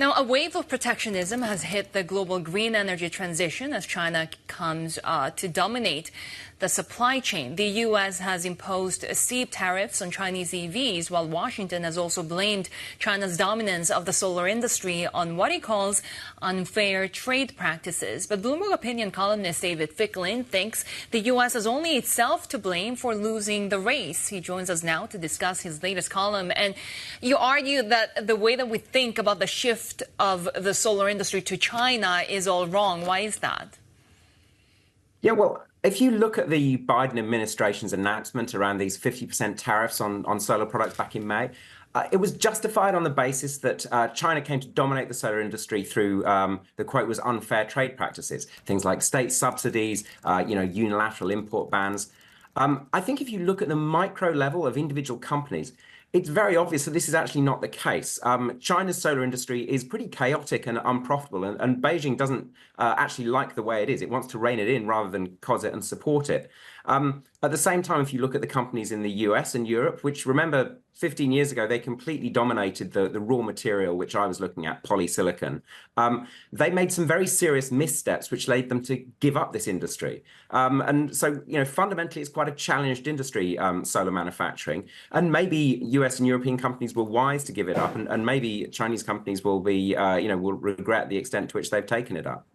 Now, a wave of protectionism has hit the global green energy transition as China comes to dominate the supply chain. The U.S. has imposed steep tariffs on Chinese EVs, while Washington has also blamed China's dominance of the solar industry on what he calls unfair trade practices. But Bloomberg opinion columnist David Fickling thinks the U.S. has only itself to blame for losing the race. He joins us now to discuss his latest column. And you argue that the way that we think about the shift of the solar industry to China is all wrong. Why is that? Yeah, well, if you look at the Biden administration's announcement around these 50% tariffs on solar products back in May, it was justified on the basis that China came to dominate the solar industry through, the quote was unfair trade practices, things like state subsidies, unilateral import bans. I think if you look at the micro level of individual companies, it's very obvious that this is actually not the case. China's solar industry is pretty chaotic and unprofitable, and Beijing doesn't actually like the way it is. It wants to rein it in rather than cause it and support it. At the same time, if you look at the companies in the US and Europe, which, remember, 15 years ago, they completely dominated the raw material, which I was looking at, polysilicon. They made some very serious missteps, which led them to give up this industry. And so, fundamentally, it's quite a challenged industry, solar manufacturing. And maybe US and European companies were wise to give it up, and maybe Chinese companies will be, will regret the extent to which they've taken it up.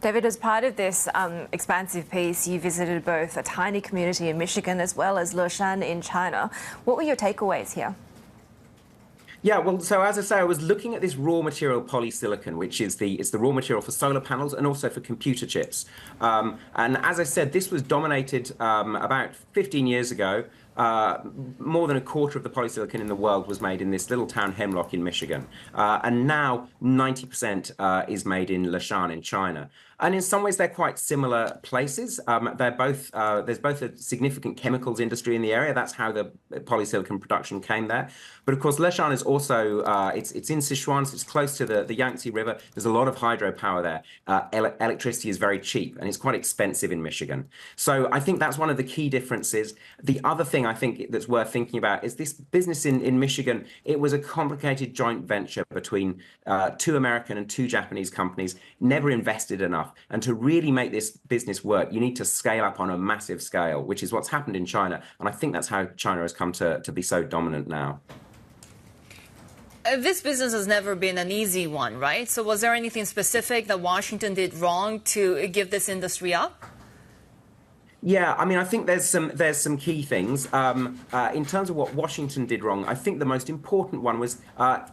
David, as part of this expansive piece, you visited both a tiny community in Michigan as well as Leshan in China. What were your takeaways here? Yeah, well, so as I say, I was looking at this raw material polysilicon, which is it's the raw material for solar panels and also for computer chips. And as I said, this was dominated about 15 years ago. More than a quarter of the polysilicon in the world was made in this little town Hemlock in Michigan. And now 90% is made in Leshan in China. And in some ways, they're quite similar places. They're both there's both a significant chemicals industry in the area. That's how the polysilicon production came there. But of course, Leshan is also it's in Sichuan, so it's close to the Yangtze River. There's a lot of hydropower there. Electricity is very cheap, and it's quite expensive in Michigan. So I think that's one of the key differences. The other thing I think that's worth thinking about is this business in Michigan. It was a complicated joint venture between 2 American and 2 Japanese companies, never invested enough. And to really make this business work, you need to scale up on a massive scale, which is what's happened in China. And I think that's how China has come to be so dominant now. This business has never been an easy one, right? So was there anything specific that Washington did wrong to give this industry up? Yeah, I mean, I think there's some key things. In terms of what Washington did wrong, I think the most important one was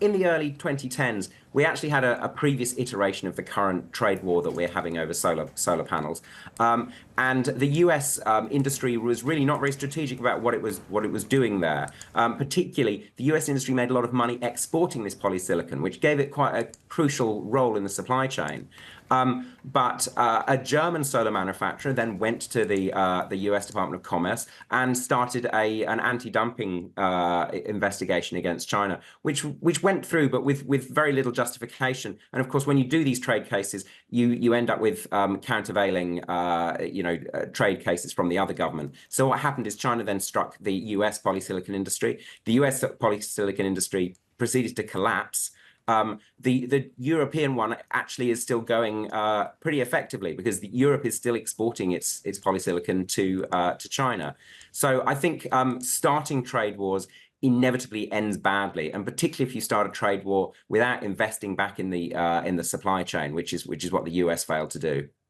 in the early 2010s, we actually had a previous iteration of the current trade war that we're having over solar panels. And the US industry was really not very strategic about what it was doing there. Particularly, the US industry made a lot of money exporting this polysilicon, which gave it quite a crucial role in the supply chain. But a German solar manufacturer then went to the US Department of Commerce and started an anti-dumping investigation against China, which went through, but with very little justification. And of course, when you do these trade cases, you end up with countervailing, trade cases from the other government. So what happened is China then struck the US polysilicon industry. The US polysilicon industry proceeded to collapse. The European one actually is still going pretty effectively because Europe is still exporting its polysilicon to China. So I think starting trade wars inevitably ends badly, and particularly if you start a trade war without investing back in the supply chain, which is what the US failed to do.